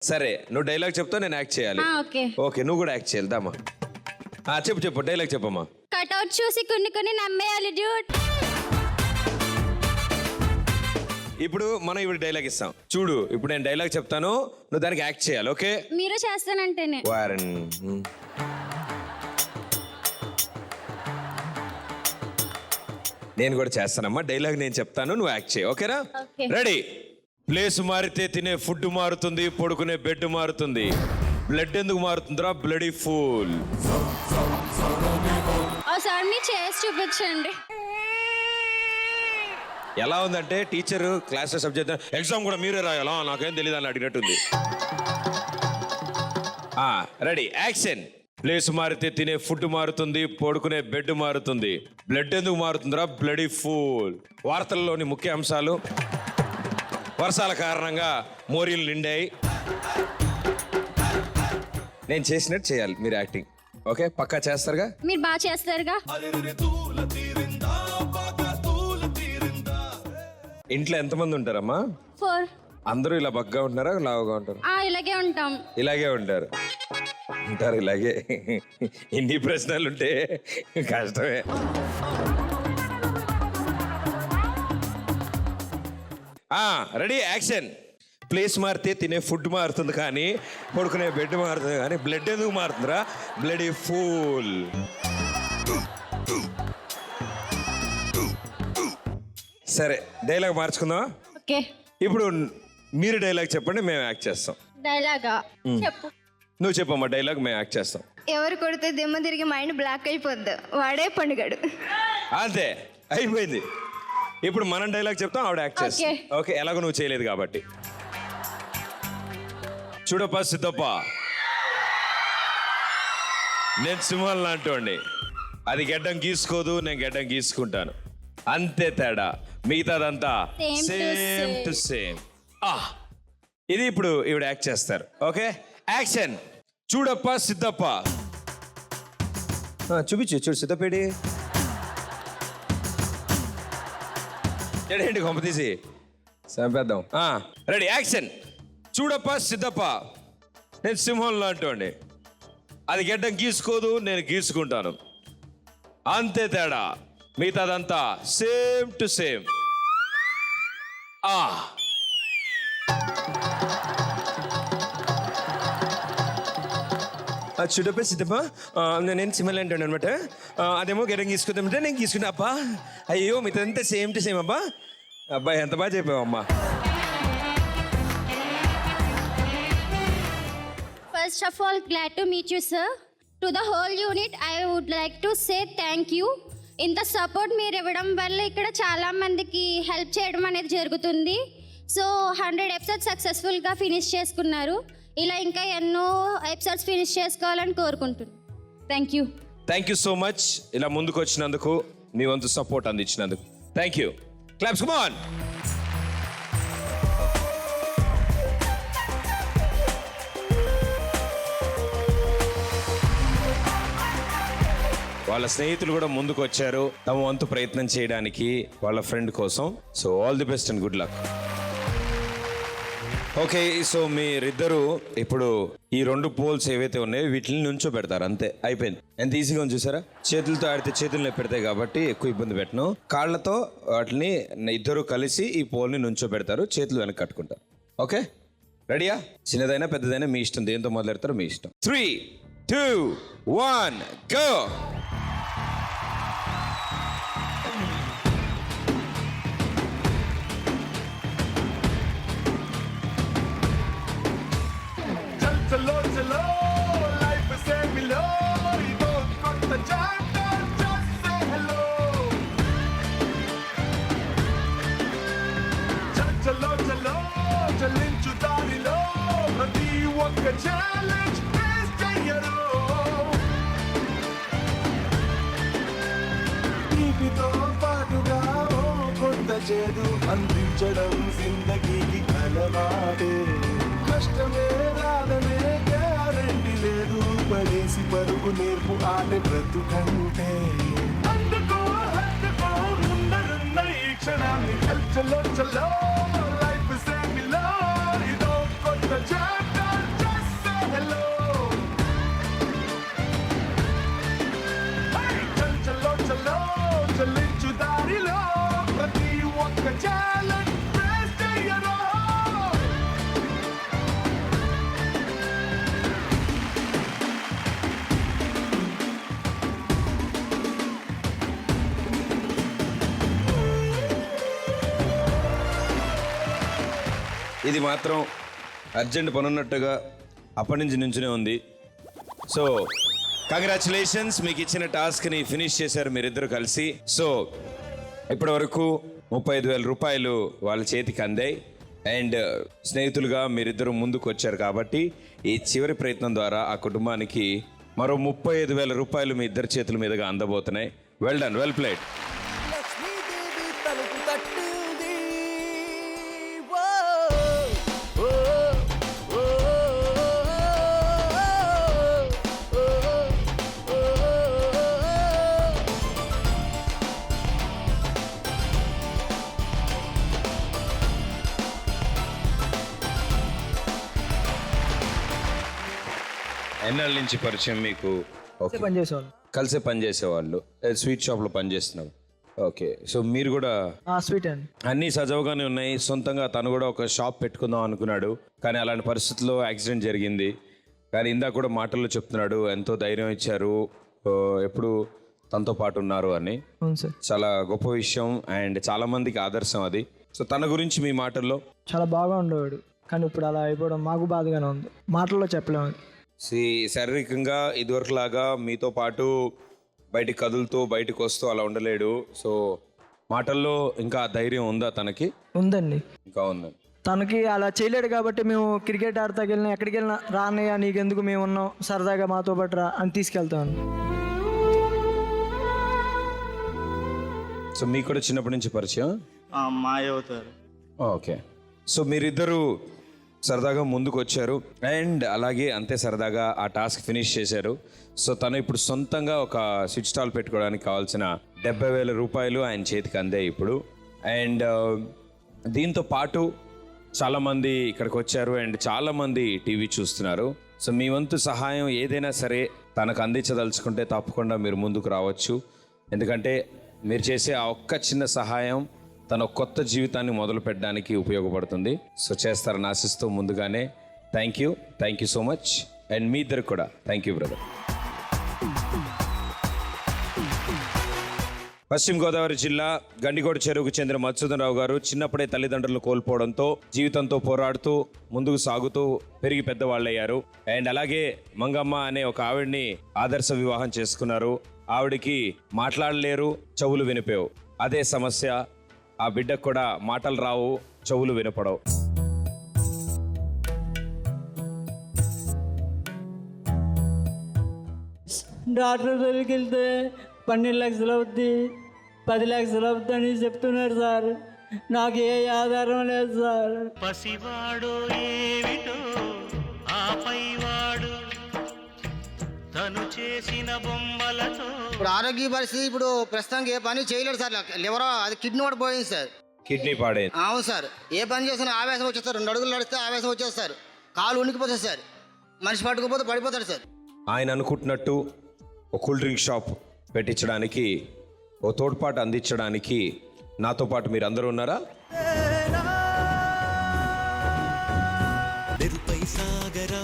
సరే నువ్వు డైలాగ్ చెప్తావు, నేను యాక్ట్ చేయాలి. ఓకే ఓకే నువ్వు కూడా యాక్ట్ చేయాలి. దామా చెప్పు డైలాగ్ చెప్పమ్మా. కట్అవుట్ చూసి కొన్ని నమ్మేయాలి డ్యూట్. ఇప్పుడు మనం ఇప్పుడు డైలాగ్ ఇస్తాం చూడు. ఇప్పుడు నేను డైలాగ్ చెప్తాను, నువ్వు దానికి యాక్ట్ చేయాలి. ఓకే మీరు చేస్తానంటేనే. నేను కూడా చేస్తానమ్మా. డైలాగ్ నేను చెప్తాను, నువ్వు యాక్ట్ చేయి. ఓకేనా? రెడీ. ప్లేస్ మారితే తినే ఫుడ్ మారుతుంది, పడుకునే బెడ్ మారుతుంది. బ్లడ్ ఎందుకు మారుతుందిరా? Bloody pool. ఒకసారి మీ చేసి చూపించండి. ఎలా ఉందంటే టీచర్ క్లాస్ లో సబ్జెక్ట్ ఎగ్జామ్ కూడా మీరే రాయాలా, నాకేం తెలియదు అని అడిగినట్టుంది. Ready action. ప్లేస్ మారితే తినే ఫుడ్ మారుతుంది, పడుకునే బెడ్ మారుతుంది. బ్లడ్ ఎందుకు మారుతుందిరా? Bloody pool. వార్తల్లోని ముఖ్య అంశాలు. వర్షాల కారణంగా మోరీలు నిండాయి. నేను చేసినట్టు చేయాలి మీరు యాక్టింగ్. ఓకే పక్కా చేస్తారుగా? మీరు బాగా చేస్తారుగా. ఇంట్లో ఎంతమంది ఉంటారమ్మా? 4. అందరూ ఇలా బగ్గా ఉంటున్నారా, లావుగా ఉంటారు? ఇలాగే ఉంటాం. ఇలాగే ఉంటారు ఇలాగే. ఇన్ని ప్రశ్నలు ఉంటే కష్టమే. Ready action. ప్లేస్ మారితే తినే ఫుడ్ మారుతుంది కానీ పడుకునే బెడ్ మారుతుంది కానీ బ్లడ్ ఎందుకు మారుతుందిరా? Bloody fool. సరే డైలాగ్ మార్చుకుందాం. ఓకే ఇప్పుడు మీరు డైలాగ్ చెప్పండి, మేము యాక్ట్ చేస్తాం. డైలాగా చెప్పు. నువ్వు చెప్పమ్మా డైలాగ్, మేము యాక్ట్ చేస్తాం. ఎవరు కొడితే దిమ్మ తిరిగి మైండ్ బ్లాక్ అయిపోద్ది, వాడే పండుగడు. అంతే అయిపోయింది. ఇప్పుడు మనం డైలాగ్ చెప్తాం, ఆవిడ యాక్ట్ చేస్తాం. ఓకే ఎలాగో నువ్వు చేయలేదు కాబట్టి. చూడప్ప సిద్ధప్ప, నేను సింహం లాంటి, అది గడ్డం గీసుకోదు, నేను గడ్డం గీసుకుంటాను. అంతే తేడా, మిగతాదంతా సేమ్ టు సేమ్. ఇది ఇప్పుడు ఈవిడ యాక్ట్ చేస్తారు. Okay action. చూడప్ప సిద్ధప్ప. చూడు సిద్ధపేడి ఏంటి కొంప తీసి చంపేద్దాం. Ready action. చూడప్ప సిద్ధప్ప, నేను సింహం లాంటి, అది గడ్డం గీసుకోదు, నేను గీసుకుంటాను. అంతే తేడా, మిగతాదంతా సేమ్ టు సేమ్. చూడప్ప సిద్ధప్ప, నేను సింహం లాంటి అనమాట. అదేమో గడ్డం గీసుకుంటామంటే నేను గీసుకుంటా. అబ్బా అయ్యో మిగతాదంతా సేమ్ టు సేమ్. అబ్బా అబ్బాయి ఎంత బాగా చెప్పావమ్మా. First of all, glad to meet you, sir. To the whole unit, I would like to say thank you. ఇంత సపోర్ట్ మీరు ఇవ్వడం వల్ల ఇక్కడ చాలా మందికి హెల్ప్ చేయడం అనేది జరుగుతుంది. సో 100 ఎపిసోడ్స్ సక్సెస్ఫుల్గా ఫినిష్ చేసుకున్నారు. ఇలా ఇంకా ఎన్నో ఎపిసోడ్స్ ఫినిష్ చేసుకోవాలని కోరుకుంటున్నాను. Thank you so much. ఇలా ముందుకు వచ్చినందుకు, మీ వంతు సపోర్ట్ అందించినందుకు thank you. Claps come on. వాళ్ళ స్నేహితులు కూడా ముందుకు వచ్చారు తమ వంతు ప్రయత్నం చేయడానికి వాళ్ళ ఫ్రెండ్ కోసం. So all the best and good luck. Okay so మీరిద్దరు ఇప్పుడు ఈ 2 పోల్స్ ఏవైతే ఉన్నాయో వీటిని నుంచో పెడతారు. అంతే అయిపోయింది. ఎంత ఈజీగా ఉంది చూసారా? చేతులతో ఆడితే చేతులు పెడతాయి కాబట్టి ఎక్కువ ఇబ్బంది పెట్టను. కాళ్ళతో వాటిని ఇద్దరు కలిసి ఈ పోల్ని నుంచో పెడతారు, చేతులు వెనక్కి కట్టుకుంటారు. ఓకే రెడీయా? చిన్నదైనా పెద్దదైనా మీ ఇష్టం, దేంతో మొదలెడతారో మీ ఇష్టం. 3, 2, 1 గో. చలో చలో లైఫ్ సే మిలో ఇదో కొత్త చాప్టర్ జస్ట్ సే హలో. చలో చలో చలించు దారిలో ప్రతి ఒక్క ఛాలెంజ్ ఫేస్ చెయ్యరు. తీపితో పాటుగా కొత్త చేదు అందించడం జిందగీకి అలవాటే. కష్టమే రాదనే గ్యారెంటీ లేదు, పడేసి పరుగు నేర్పు ఆటే బ్రతుకంటే. అందుకో ముందరున్న ఈ క్షణాన్ని చలో చలో లైఫ్ సేమిలో ఇదో కొత్త చాప్టర్ ఇది మాత్రం అర్జెంట్ పనున్నట్టుగా అప్పటి నుంచి నుంచునే ఉంది. సో కంగ్రాచులేషన్స్, మీకు ఇచ్చిన టాస్క్ని ఫినిష్ చేశారు మీరిద్దరు కలిసి. సో ఇప్పటి వరకు 35,000 రూపాయలు వాళ్ళ చేతికి అందాయి. అండ్ స్నేహితులుగా మీరిద్దరు ముందుకు వచ్చారు కాబట్టి ఈ చివరి ప్రయత్నం ద్వారా ఆ కుటుంబానికి మరో 35,000 రూపాయలు మీ ఇద్దరి చేతుల మీదుగా అందబోతున్నాయి. Well done, well played. Lakshmidevi తలుపు తట్టింది. ఓ, ఓ, ఓ, ఓ, ఓ, ఓ. ఎన్నాళ్ళ నుంచి పరిచయం మీకు? ఓకే, పనిచేసేవాళ్ళు కలిసే పనిచేసేవాళ్ళు. స్వీట్ షాప్లో పనిచేస్తున్నారు. ఓకే, సో మీరు కూడా స్వీట్ అండి. అన్నీ సజావుగానే ఉన్నాయి. సొంతంగా తను కూడా ఒక షాప్ పెట్టుకుందాం అనుకున్నాడు, కానీ అలాంటి పరిస్థితుల్లో యాక్సిడెంట్ జరిగింది. కానీ ఇందాక కూడా మాటల్లో చెప్తున్నాడు ఎంతో ధైర్యం ఇచ్చారు, ఎప్పుడు తనతో పాటు ఉన్నారు అని. అవును సార్, చాలా గొప్ప విషయం అండ్ చాలా మందికి ఆదర్శం అది. సో తన గురించి మీ మాటల్లో? చాలా బాగా ఉండేవాడు, కానీ ఇప్పుడు అలా అయిపోవడం మాకు బాధగానే ఉంది, మాటల్లో చెప్పలేము. శారీరకంగా ఇదివరకులాగా మీతో పాటు బయటికి కదులుతూ బయటకు వస్తూ అలా ఉండలేడు. సో మాటల్లో ఇంకా ఆ ధైర్యం ఉందా తనకి? ఉందండి, ఇంకా ఉంది. తనకి అలా చేయలేడు కాబట్టి మేము క్రికెట్ ఆడతాకి వెళ్ళినా ఎక్కడికి వెళ్ళినా రాన్నయ్య నీకెందుకు మేము ఉన్నాం సరదాగా మాతో పాటు రా అని తీసుకెళ్తాను. సో మీకు కూడా చిన్నప్పటి నుంచి పరిచయం? మాయ అవుతారు. ఓకే, సో మీరిద్దరూ సరదాగా ముందుకు వచ్చారు అండ్ అలాగే అంతే సరదాగా ఆ టాస్క్ ఫినిష్ చేశారు. సో తను ఇప్పుడు సొంతంగా ఒక స్వీట్ స్టాల్ పెట్టుకోవడానికి కావాల్సిన 70,000 రూపాయలు ఆయన చేతికి అందే ఇప్పుడు. అండ్ దీంతో పాటు చాలామంది ఇక్కడికి వచ్చారు అండ్ చాలామంది టీవీ చూస్తున్నారు. సో మీ వంతు సహాయం ఏదైనా సరే తనకు అందించదలుచుకుంటే తప్పకుండా మీరు ముందుకు రావచ్చు. ఎందుకంటే మీరు చేసే ఆ ఒక్క చిన్న సహాయం తన కొత్త జీవితాన్ని మొదలు పెట్టడానికి ఉపయోగపడుతుంది. సో చేస్తారని ఆశిస్తూ ముందుగానే thank you so much. And మీ ఇద్దరు కూడా థ్యాంక్ యూ బ్రదర్. పశ్చిమ గోదావరి జిల్లా గండికోట చెరువుకు చెందిన మధుసూదన్ రావు గారు చిన్నప్పుడే తల్లిదండ్రులు కోల్పోవడంతో జీవితంతో పోరాడుతూ ముందుకు సాగుతూ పెరిగి పెద్దవాళ్ళయ్యారు. అండ్ అలాగే మంగమ్మ అనే ఒక ఆవిడ్ని ఆదర్శ వివాహం చేసుకున్నారు. ఆవిడికి మాట్లాడలేరు, చెవులు వినిపోవు. అదే సమస్య, ఆ బిడ్డకు కూడా మాటలు రావు, చెవులు వినపడవు. డాక్టర్ దగ్గరికి వెళ్తే 12 లక్షలు అవుద్ది, 10 లక్షలు అవుద్ది అని చెప్తున్నారు సార్. నాకు ఏ ఆధారం లేదు సార్. పసివాడు ఏమిటో ఆపైవాడు తను చేసిన బొమ్మలతో. ఇప్పుడు ఆరోగ్య పరిస్థితి ఇప్పుడు ప్రస్తుతానికి ఏ పని చేయలేడు సార్. లివర్ అది కిడ్నీ కూడా పోయింది సార్. కిడ్నీ పాడైంది. అవును సార్, ఏ పని చేసినా ఆవేశం వచ్చేస్తారు. 2 అడుగులు నడిస్తే ఆవేశం వచ్చేస్తారు, కాలు ఉనికిపోతుంది సార్, మనిషి పట్టుకుపోతే పడిపోతాడు సార్. ఆయన అనుకుంటున్నట్టు ఒక కూల్ డ్రింక్ షాప్ పెట్టించడానికి, ఓ తోడ్పాటు అందించడానికి నాతో పాటు మీరు అందరూ ఉన్నారా? నెరుపై సాగరా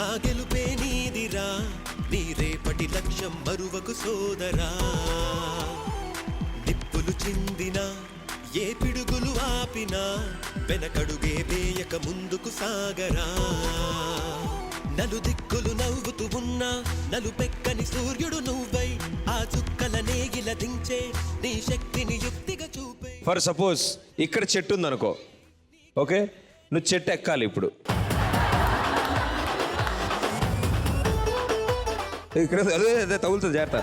ఆ గెలుపే నీదిరా, నీ రేపటి లక్ష్యం మరువకు సోదరా. నిప్పులు చిందినా ఏ పిడుగులు ఆపినా వెనకడుగే వేయక ముందుకు సాగరా. నలు దిక్కులు నవ్వుతూ ఉన్నా నలుపెక్కని సూర్యుడు నువ్వై ఆ చుక్కల నేగిల దించే నీ శక్తిని యుక్తిగా చూపే. ఫర్ సపోజ్ ఇక్కడ చెట్టు ఉందనుకో, ఓకే, నువ్వు చెట్టు ఎక్కాలి. ఇప్పుడు ఇక్కడ అదే తగులుతుంది, జాగ్రత్త.